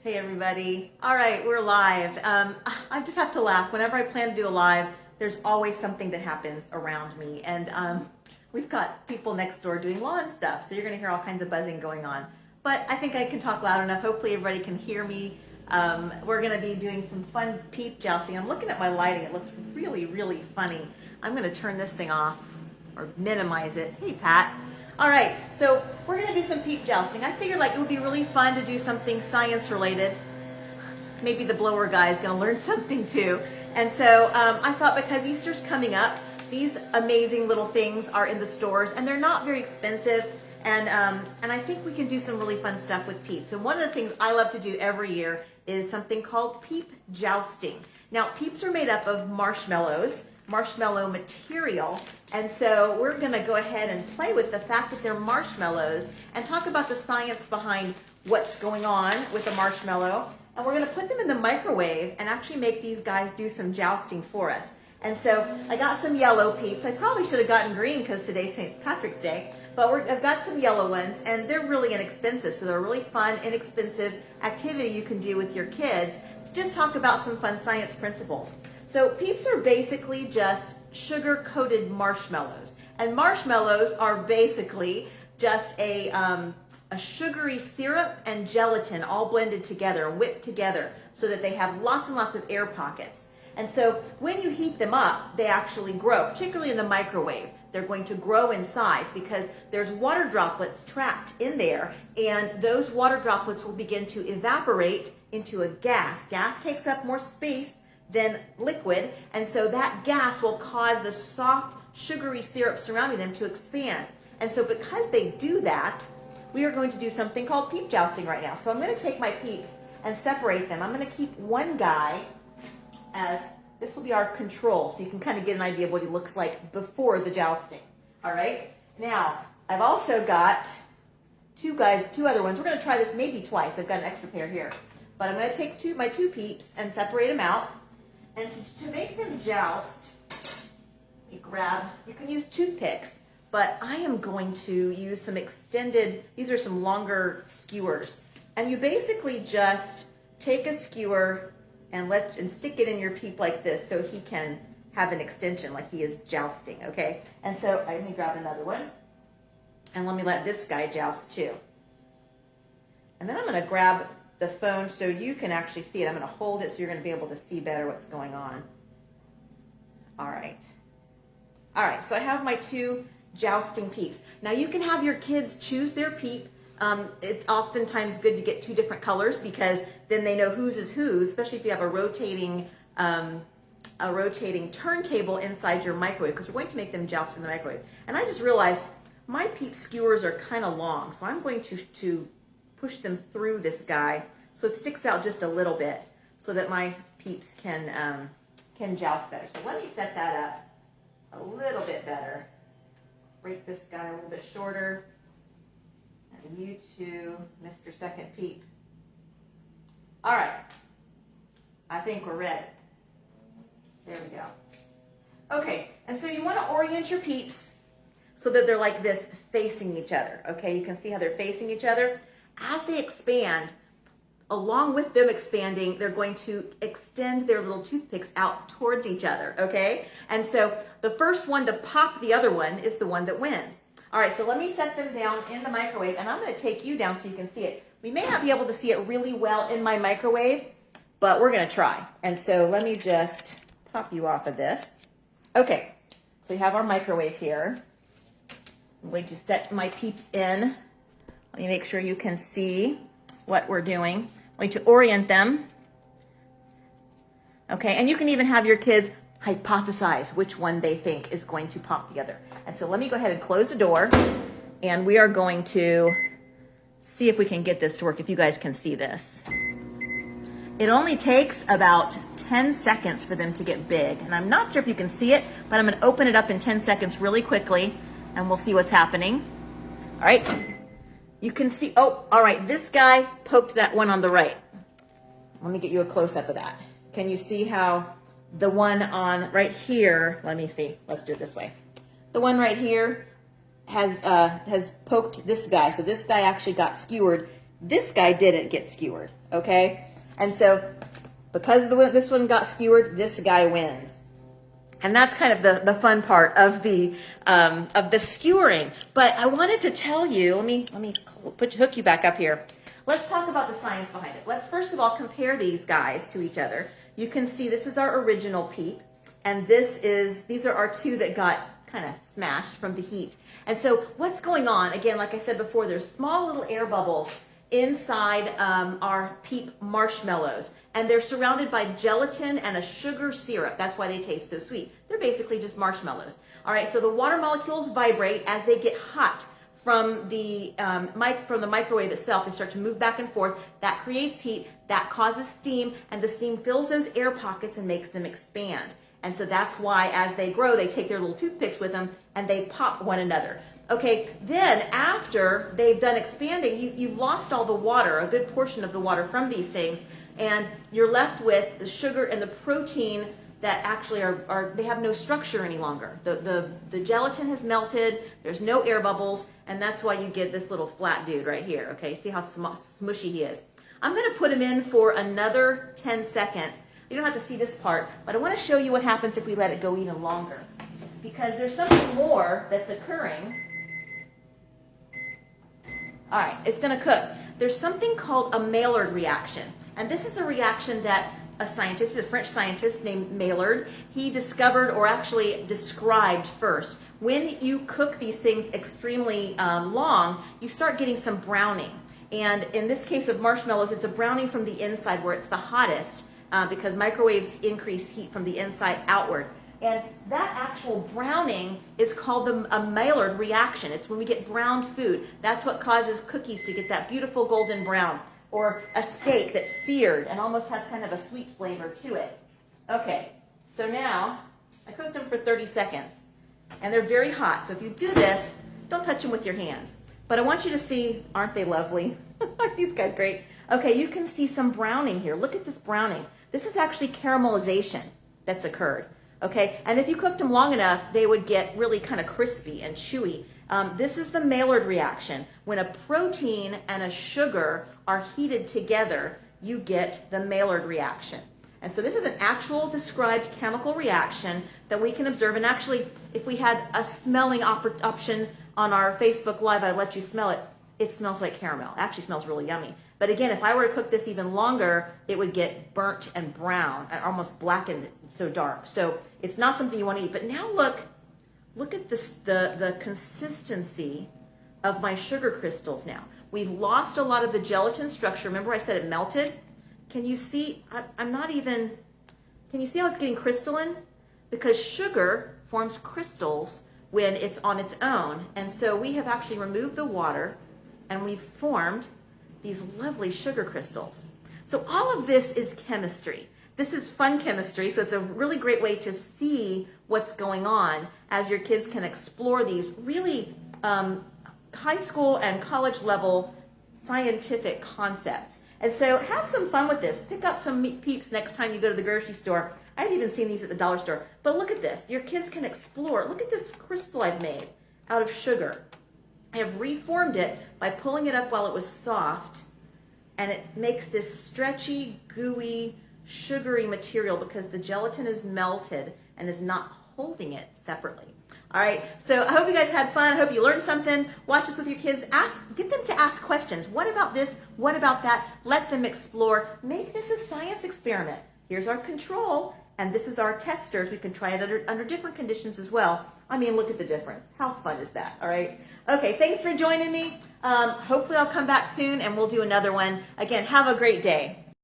Hey everybody. All right, we're live. I just have to laugh. Whenever I plan to do a live, there's always something that happens around me. And we've got people next door doing lawn stuff, so you're gonna hear all kinds of buzzing going on. But I think I can talk loud enough. Hopefully everybody can hear me. We're gonna be doing some fun peep jousting. I'm looking at my lighting. It looks really, really funny. I'm gonna turn this thing off or minimize it. Hey, Pat. All right, so we're gonna do some peep jousting. I figured like it would be really fun to do something science related. Maybe the blower guy is gonna learn something too. And so I thought because Easter's coming up, these amazing little things are in the stores and they're not very expensive. And I think we can do some really fun stuff with Peeps. And one of the things I love to do every year is something called Peep jousting. Now, Peeps are made up of marshmallows, marshmallow material, and so we're gonna go ahead and play with the fact that they're marshmallows and talk about the science behind what's going on with the marshmallow. And we're gonna put them in the microwave and actually make these guys do some jousting for us. And so I got some yellow Peeps. I probably should have gotten green because today's St. Patrick's Day, but I've got some yellow ones and they're really inexpensive. So they're a really fun, inexpensive activity you can do with your kids to just talk about some fun science principles. So Peeps are basically just sugar-coated marshmallows. And marshmallows are basically just a sugary syrup and gelatin all blended together, whipped together, so that they have lots and lots of air pockets. And so when you heat them up, they actually grow, particularly in the microwave. They're going to grow in size because there's water droplets trapped in there, and those water droplets will begin to evaporate into a gas. Gas takes up more space than liquid, and so that gas will cause the soft, sugary syrup surrounding them to expand. And so because they do that, we are going to do something called peep jousting right now. So I'm going to take my Peeps and separate them. I'm going to keep one guy as, this will be our control, so you can kind of get an idea of what he looks like before the jousting. All right? Now, I've also got two other ones. We're going to try this maybe twice. I've got an extra pair here. But I'm going to take my two Peeps and separate them out. And to make them joust, you can use toothpicks, but I am going to use some extended, these are some longer skewers. And you basically just take a skewer and stick it in your Peep like this so he can have an extension like he is jousting, okay? And so let me grab another one and let me let this guy joust too. And then I'm gonna grab the phone so you can actually see it. I'm gonna hold it so you're gonna be able to see better what's going on. All right, so I have my two jousting Peeps. Now you can have your kids choose their Peep. It's oftentimes good to get two different colors because then they know whose is whose, especially if you have a rotating turntable inside your microwave, because we're going to make them joust in the microwave. And I just realized my Peep skewers are kind of long, so I'm going to push them through this guy so it sticks out just a little bit so that my Peeps can joust better. So let me set that up a little bit better. Break this guy a little bit shorter. And you too, Mr. Second Peep. All right, I think we're ready. There we go. Okay, and so you want to orient your Peeps so that they're like this, facing each other, okay? You can see how they're facing each other. As they expand, along with them expanding, they're going to extend their little toothpicks out towards each other, okay? And so the first one to pop the other one is the one that wins. All right, so let me set them down in the microwave, and I'm going to take you down so you can see it. We may not be able to see it really well in my microwave, but we're going to try. And so let me just pop you off of this. Okay, so we have our microwave here. I'm going to set my Peeps in. Let me make sure you can see what we're doing. I'm going to orient them. Okay, and you can even have your kids hypothesize which one they think is going to pop the other. And so let me go ahead and close the door, and we are going to see if we can get this to work, if you guys can see this. It only takes about 10 seconds for them to get big, and I'm not sure if you can see it, but I'm going to open it up in 10 seconds really quickly, and we'll see what's happening. All right, you can see, oh, all right, this guy poked that one on the right. Let me get you a close-up of that. Can you see how the one on right here, let me see, let's do it this way. The one right here has poked this guy. So this guy actually got skewered This guy didn't get skewered, okay? And so because this one got skewered, this guy wins. And that's kind of the fun part of the skewering. But I wanted to tell you, let me hook you back up here. Let's talk about the science behind it. Let's first of all compare these guys to each other. You can see this is our original Peep, and these are our two that got kind of smashed from the heat. And so what's going on? Again, like I said before, there's small little air bubbles inside our Peep marshmallows, and they're surrounded by gelatin and a sugar syrup. That's why they taste so sweet. They're basically just marshmallows. All right, so the water molecules vibrate as they get hot from the microwave itself. They start to move back and forth. That creates heat, that causes steam, and the steam fills those air pockets and makes them expand. And so that's why as they grow, they take their little toothpicks with them and they pop one another. Okay, then after they've done expanding, you've lost all the water, a good portion of the water from these things, and you're left with the sugar and the protein that actually they have no structure any longer. The gelatin has melted, there's no air bubbles, and that's why you get this little flat dude right here, okay? See how smushy he is. I'm gonna put him in for another 10 seconds. You don't have to see this part, but I wanna show you what happens if we let it go even longer, because there's something more that's occurring. All right, it's gonna cook. There's something called a Maillard reaction. And this is a reaction that a French scientist named Maillard, he discovered or actually described first. When you cook these things extremely long, you start getting some browning. And in this case of marshmallows, it's a browning from the inside where it's the hottest because microwaves increase heat from the inside outward. And that actual browning is called a Maillard reaction. It's when we get browned food. That's what causes cookies to get that beautiful golden brown, or a steak that's seared and almost has kind of a sweet flavor to it. Okay, so now I cooked them for 30 seconds, and they're very hot. So if you do this, don't touch them with your hands. But I want you to see, aren't they lovely? Aren't these guys great? Okay, you can see some browning here. Look at this browning. This is actually caramelization that's occurred. Okay, and if you cooked them long enough, they would get really kind of crispy and chewy. This is the Maillard reaction. When a protein and a sugar are heated together, you get the Maillard reaction. And so this is an actual described chemical reaction that we can observe. And actually, if we had a smelling option on our Facebook Live, I'd let you smell it. It smells like caramel. It actually smells really yummy. But again, if I were to cook this even longer, it would get burnt and brown and almost blackened, so dark. So it's not something you want to eat. But now look at this, the consistency of my sugar crystals now. We've lost a lot of the gelatin structure. Remember I said it melted? Can you see, can you see how it's getting crystalline? Because sugar forms crystals when it's on its own. And so we have actually removed the water and we've formed these lovely sugar crystals. So all of this is chemistry. This is fun chemistry, so it's a really great way to see what's going on as your kids can explore these really high school and college level scientific concepts. And so have some fun with this. Pick up some Peeps next time you go to the grocery store. I haven't even seen these at the dollar store. But look at this. Your kids can explore. Look at this crystal I've made out of sugar. I have reformed it by pulling it up while it was soft, and it makes this stretchy, gooey, sugary material because the gelatin is melted and is not holding it separately. All right, so I hope you guys had fun. I hope you learned something. Watch this with your kids. Get them to ask questions. What about this? What about that? Let them explore. Make this a science experiment. Here's our control, and this is our testers. We can try it under different conditions as well. I mean, look at the difference. How fun is that, all right? Okay, thanks for joining me. Hopefully I'll come back soon and we'll do another one. Again, have a great day.